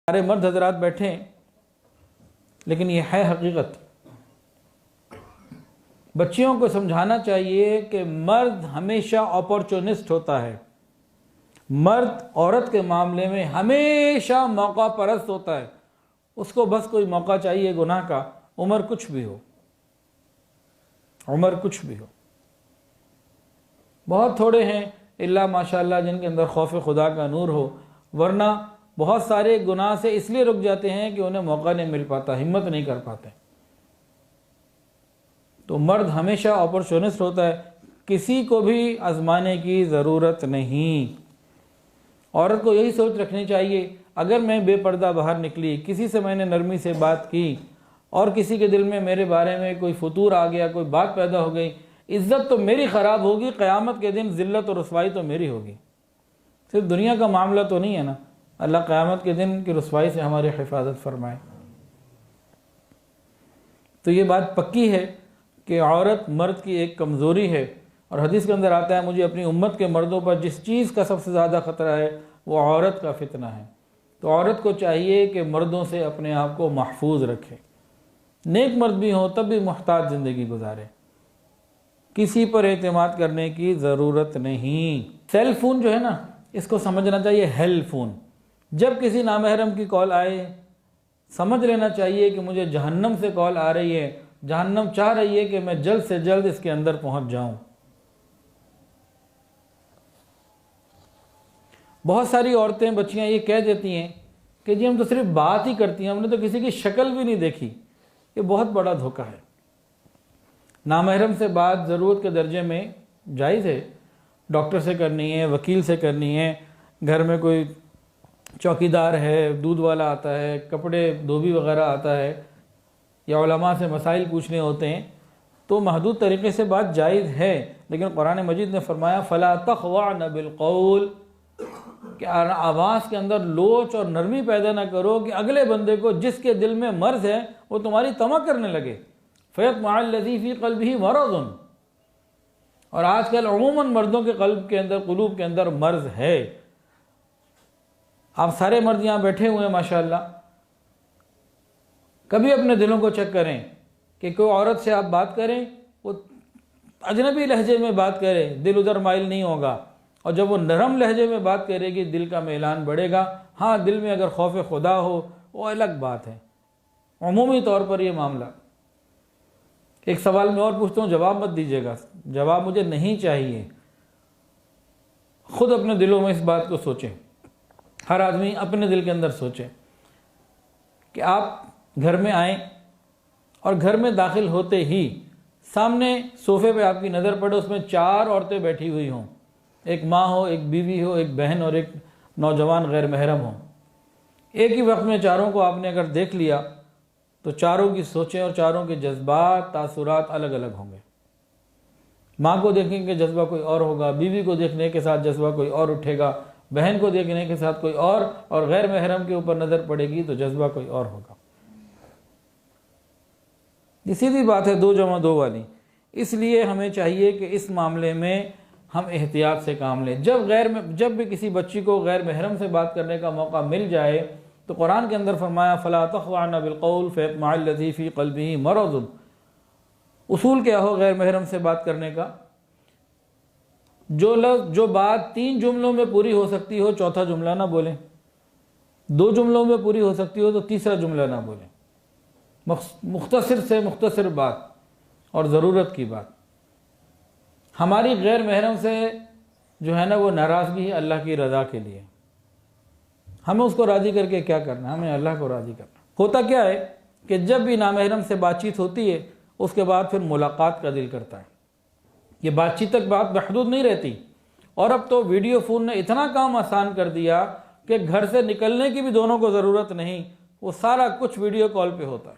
सारे मर्द हजरात बैठे हैं, लेकिन ये है हकीकत। बच्चियों को समझाना चाहिए कि मर्द हमेशा अपॉर्चुनिस्ट होता है। मर्द औरत के मामले में हमेशा मौका परस्त होता है। उसको बस कोई मौका चाहिए गुनाह का, उम्र कुछ भी हो, उम्र कुछ भी हो। बहुत थोड़े हैं इल्ला माशाअल्लाह जिनके अंदर खौफ खुदा का नूर हो, वरना बहुत सारे गुनाह से इसलिए रुक जाते हैं कि उन्हें मौका नहीं मिल पाता, हिम्मत नहीं कर पाते। तो मर्द हमेशा अपॉर्चुनिस्ट होता है, किसी को भी आजमाने की ज़रूरत नहीं। औरत को यही सोच रखनी चाहिए, अगर मैं बेपर्दा बाहर निकली, किसी से मैंने नरमी से बात की और किसी के दिल में मेरे बारे में कोई फतूर आ गया, कोई बात पैदा हो गई, इज्जत तो मेरी ख़राब होगी, क़यामत के दिन ज़िल्लत और रुसवाई तो मेरी होगी। सिर्फ दुनिया का मामला तो नहीं है ना, अल्लाह क़यामत के दिन की रुसवाई से हमारी हिफाजत फरमाए। तो ये बात पक्की है कि औरत मर्द की एक कमज़ोरी है, और हदीस के अंदर आता है, मुझे अपनी उम्मत के मर्दों पर जिस चीज़ का सबसे ज़्यादा ख़तरा है वो औरत का फितना है। तो औरत को चाहिए कि मर्दों से अपने आप को महफूज रखे। नेक मर्द भी हो तब भी मुहताज ज़िंदगी गुजारे, किसी पर एतमाद करने की ज़रूरत नहीं। सेल फ़ोन जो है ना, इसको समझना चाहिए हेल फ़ोन। जब किसी नामहरम की कॉल आए, समझ लेना चाहिए कि मुझे जहन्नम से कॉल आ रही है, जहन्नम चाह रही है कि मैं जल्द से जल्द इसके अंदर पहुंच जाऊं। बहुत सारी औरतें, बच्चियां ये कह देती हैं कि जी हम तो सिर्फ बात ही करती हैं, हमने तो किसी की शक्ल भी नहीं देखी। ये बहुत बड़ा धोखा है। नामहरम से बात ज़रूरत के दर्जे में जायज़ है, डॉक्टर से करनी है, वकील से करनी है, घर में कोई चौकीदार है, दूध वाला आता है, कपड़े धोबी वगैरह आता है, या उलमा से मसाइल पूछने होते हैं, तो महदूद तरीक़े से बात जायज़ है। लेकिन कुरान मजीद ने फरमाया फ़ला तख़्वाअन बिलक़ौल, कि आवाज़ के अंदर लोच और नरमी पैदा ना करो कि अगले बंदे को जिसके दिल में मर्ज़ है वो तुम्हारी तमा करने लगे। फ़यत्मअल्लज़ी फ़ी क़ल्बिही मरज़ुन, और आजकल अमूमन मर्दों के क़ल्ब के अंदर, क़ुलूब के अंदर मर्ज़ है। आप सारे मर्द यहाँ बैठे हुए हैं माशाअल्लाह, कभी अपने दिलों को चेक करें कि कोई औरत से आप बात करें, वो अजनबी लहजे में बात करे, दिल उधर माइल नहीं होगा, और जब वो नरम लहजे में बात करेगी दिल का मैलान बढ़ेगा। हाँ, दिल में अगर खौफ खुदा हो वो अलग बात है, अमूमी तौर पर ये मामला। एक सवाल मैं और पूछता हूँ, जवाब मत दीजिएगा, जवाब मुझे नहीं चाहिए। खुद अपने दिलों में इस बात को सोचें, हर आदमी अपने दिल के अंदर सोचे कि आप घर में आएँ और घर में दाखिल होते ही सामने सोफ़े पे आपकी नज़र पड़े, उसमें 4 औरतें बैठी हुई हों, एक माँ हो, एक बीवी हो, एक बहन और एक नौजवान गैर महरम हो। एक ही वक्त में चारों को आपने अगर देख लिया तो चारों की सोचें और चारों के जज्बात, तासुरात अलग अलग होंगे। माँ को देखने के जज्बा कोई और होगा, बीवी को देखने के साथ जज्बा कोई और उठेगा, बहन को देखने के साथ कोई और गैर महरम के ऊपर नज़र पड़ेगी तो जज्बा कोई और होगा। ये सीधी बात है, 2 जमा 2 वाली। इसलिए हमें चाहिए कि इस मामले में हम एहतियात से काम लें। जब भी किसी बच्ची को गैर महरम से बात करने का मौका मिल जाए तो कुरान के अंदर फरमाया फ़ला तख़्वाअन बिलक़ौल फ़यत्मअल्लज़ी फ़ी क़ल्बिही मरज़ुन। उसूल क्या हो गैर महरम से बात करने का? जो बात 3 जुमलों में पूरी हो सकती हो, चौथा जुमला ना बोलें। 2 जुमलों में पूरी हो सकती हो तो तीसरा जुमला ना बोलें। मुख्तसर से मुख्तसर बात और ज़रूरत की बात। हमारी गैर महरम से जो है ना वो नाराज़गी है अल्लाह की रज़ा के लिए। हमें उसको राज़ी करके क्या करना, हमें अल्लाह को राज़ी करना। होता क्या है कि जब भी नामहरम से बातचीत होती है उसके बाद फिर मुलाकात का दिल करता है। ये बातचीत तक बात महदूद नहीं रहती, और अब तो वीडियो फ़ोन ने इतना काम आसान कर दिया कि घर से निकलने की भी दोनों को ज़रूरत नहीं, वो सारा कुछ वीडियो कॉल पे होता है।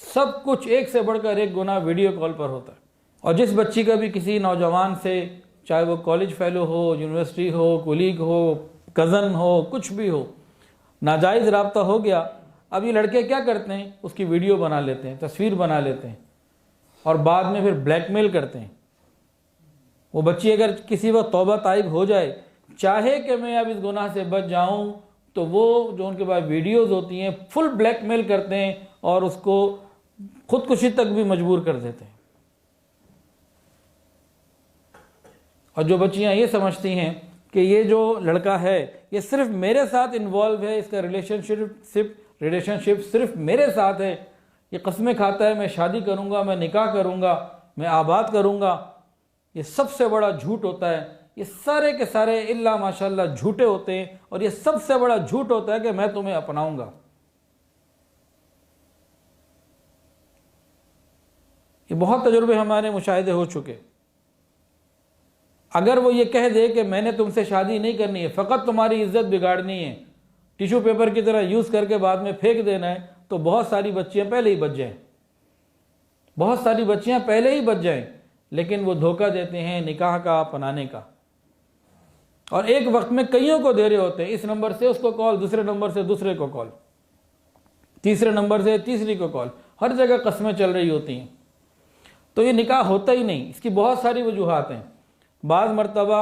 सब कुछ एक से बढ़कर एक गुना वीडियो कॉल पर होता है। और जिस बच्ची का भी किसी नौजवान से, चाहे वो कॉलेज फेलो हो, यूनिवर्सिटी हो, कोलीग हो, कज़न हो, कुछ भी हो, नाजायज़ रब्ता हो गया, अब ये लड़के क्या करते हैं, उसकी वीडियो बना लेते हैं, तस्वीर बना लेते हैं, और बाद में फिर ब्लैकमेल करते हैं। वो बच्ची अगर किसी वक्त तौबा ताइब हो जाए, चाहे कि मैं अब इस गुनाह से बच जाऊं, तो वो जो उनके पास वीडियोस होती हैं फुल ब्लैकमेल करते हैं और उसको खुदकुशी तक भी मजबूर कर देते हैं। और जो बच्चियां ये समझती हैं कि ये जो लड़का है ये सिर्फ मेरे साथ इन्वॉल्व है, इसका रिलेशनशिप सिर्फ मेरे साथ है, ये कस्में खाता है मैं शादी करूंगा, मैं निकाह करूंगा, मैं आबाद करूंगा, ये सबसे बड़ा झूठ होता है। ये सारे के सारे इल्ला माशाल्लाह झूठे होते हैं। और ये सबसे बड़ा झूठ होता है कि मैं तुम्हें अपनाऊंगा। ये बहुत तजुर्बे हमारे मुशाहिदे हो चुके। अगर वो ये कह दे कि मैंने तुमसे शादी नहीं करनी है, फ़कत तुम्हारी इज्जत बिगाड़नी है, टिश्यू पेपर की तरह यूज़ करके बाद में फेंक देना है, तो बहुत सारी बच्चियां पहले ही बच जाएं, बहुत सारी बच्चियां पहले ही बच जाएं। लेकिन वो धोखा देते हैं निकाह का, अपनाने का, और एक वक्त में कईयों को दे रहे होते हैं। इस नंबर से उसको कॉल, दूसरे नंबर से दूसरे को कॉल, तीसरे नंबर से तीसरी को कॉल, हर जगह कस्में चल रही होती हैं। तो ये निकाह होता ही नहीं। इसकी बहुत सारी वजूहात हैं। बाज़ मरतबा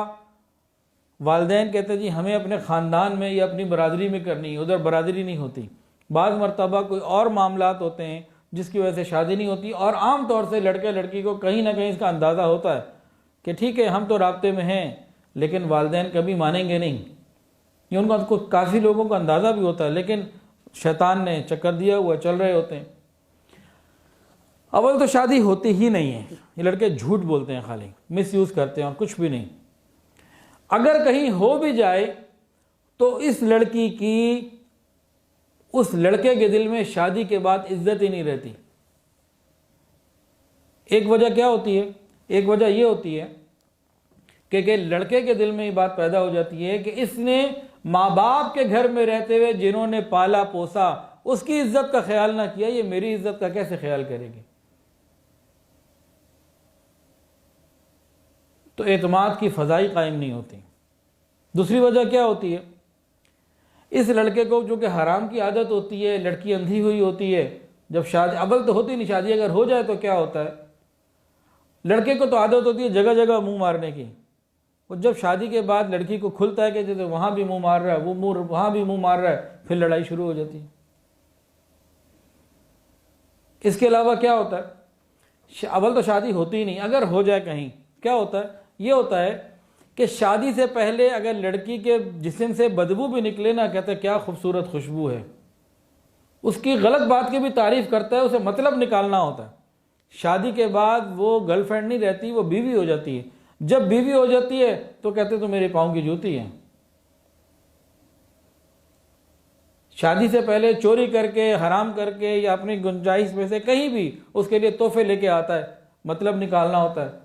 वालिदैन कहते हैं जी हमें अपने ख़ानदान में या अपनी बरादरी में करनी है, उधर बरादरी नहीं होती। बाज़ मरतबा कोई और मामलात होते हैं जिसकी वजह से शादी नहीं होती। और आम तौर से लड़के लड़की को कहीं ना कहीं इसका अंदाज़ा होता है कि ठीक है हम तो राब्ते में हैं, लेकिन वालिदैन कभी मानेंगे नहीं। ये उनको काफ़ी लोगों को अंदाज़ा भी होता है, लेकिन शैतान ने चक्कर दिया हुआ चल रहे होते हैं। अव्वल तो शादी होती ही नहीं है। ये लड़के झूठ बोलते हैं, खाली मिसयूज़ करते हैं और कुछ भी नहीं। अगर कहीं हो भी जाए तो इस लड़की की उस लड़के के दिल में शादी के बाद इज्जत ही नहीं रहती। एक वजह क्या होती है? एक वजह ये होती है कि लड़के के दिल में ये बात पैदा हो जाती है कि इसने माँ बाप के घर में रहते हुए जिन्होंने पाला पोसा उसकी इज्जत का ख्याल ना किया, ये मेरी इज्जत का कैसे ख्याल करेगी? तो एतमाद की फ़ज़ाई कायम नहीं होती। दूसरी वजह क्या होती है? इस लड़के को जो कि हराम की आदत होती है, लड़की अंधी हुई होती है। जब शादी, अव्वल तो होती नहीं शादी, अगर हो जाए तो क्या होता है, लड़के को तो आदत होती है जगह जगह मुंह मारने की। और जब शादी के बाद लड़की को खुलता है कि जैसे वहाँ भी मुंह मार रहा है, वो मुंह वहाँ भी मुंह मार रहा है, फिर लड़ाई शुरू हो जाती है। इसके अलावा क्या होता है? अव्वल तो शादी होती ही नहीं। अगर हो जाए कहीं, क्या होता है? ये होता है कि शादी से पहले अगर लड़की के जिस्म से बदबू भी निकले ना, कहते क्या खूबसूरत खुशबू है, उसकी गलत बात की भी तारीफ करता है, उसे मतलब निकालना होता है। शादी के बाद वो गर्लफ्रेंड नहीं रहती, वो बीवी हो जाती है। जब बीवी हो जाती है तो कहते तो मेरे पाँव की जूती है। शादी से पहले चोरी करके, हराम करके या अपनी गुंजाइश में से कहीं भी उसके लिए तोहफे लेके आता है, मतलब निकालना होता है।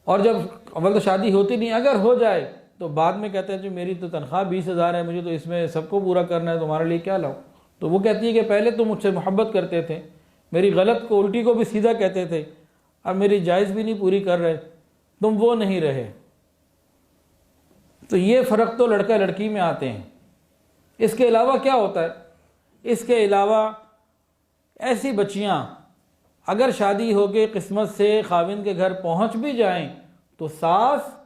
और जब अव्वल तो शादी होती नहीं, अगर हो जाए तो बाद में कहते हैं जो मेरी तो तनख्वाह 20,000 है, मुझे तो इसमें सबको पूरा करना है, तुम्हारे लिए क्या लाऊं? तो वो कहती है कि पहले तुम मुझसे मोहब्बत करते थे, मेरी गलत को उल्टी को भी सीधा कहते थे, अब मेरी जायज़ भी नहीं पूरी कर रहे, तुम वो नहीं रहे। तो ये फ़र्क तो लड़का लड़की में आते हैं। इसके अलावा क्या होता है? इसके अलावा ऐसी बच्चियाँ अगर शादी हो के किस्मत से खाविंद के घर पहुंच भी जाएं तो सास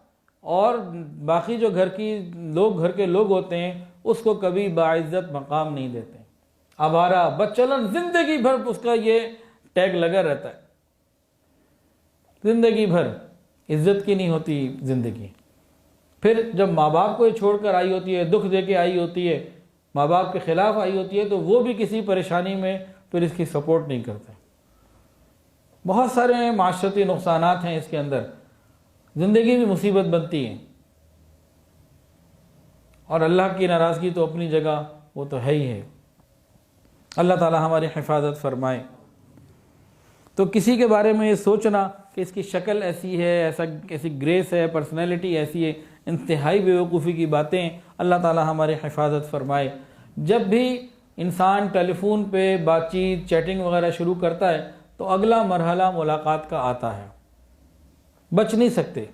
और बाकी जो घर के लोग होते हैं उसको कभी बाइज्जत मकाम नहीं देते। आवारा, बच्चलन, जिंदगी भर उसका ये टैग लगा रहता है। जिंदगी भर इज्जत की नहीं होती जिंदगी। फिर जब माँ बाप को छोड़कर आई होती है, दुख दे के आई होती है, माँ बाप के खिलाफ आई होती है, तो वो भी किसी परेशानी में फिर इसकी सपोर्ट नहीं करते। बहुत सारे माशरती नुकसानात हैं इसके अंदर, ज़िंदगी भी मुसीबत बनती है। और अल्लाह की नाराज़गी तो अपनी जगह वो तो है ही है। अल्लाह ताला हमारी हिफाजत फरमाए। तो किसी के बारे में ये सोचना कि इसकी शक्ल ऐसी है, ऐसी ग्रेस है, पर्सनैलिटी ऐसी है, इंतहाई बेवकूफ़ी की बातें। अल्लाह ताला हमारी हिफाजत फरमाए। जब भी इंसान टेलीफोन पे बातचीत, चैटिंग वगैरह शुरू करता है तो अगला मरहला मुलाकात का आता है, बच नहीं सकते।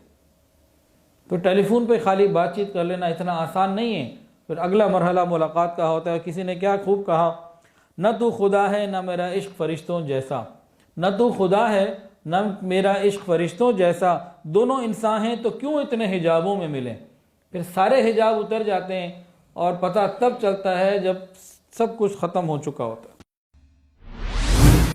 तो टेलीफोन पे खाली बातचीत कर लेना इतना आसान नहीं है। फिर अगला मरहला मुलाकात का होता है। किसी ने क्या खूब कहा, न तू खुदा है न मेरा इश्क फरिश्तों जैसा, न तू खुदा है न मेरा इश्क फरिश्तों जैसा, दोनों इंसान हैं तो क्यों इतने हिजाबों में मिले। फिर सारे हिजाब उतर जाते हैं और पता तब चलता है जब सब कुछ ख़त्म हो चुका होता है।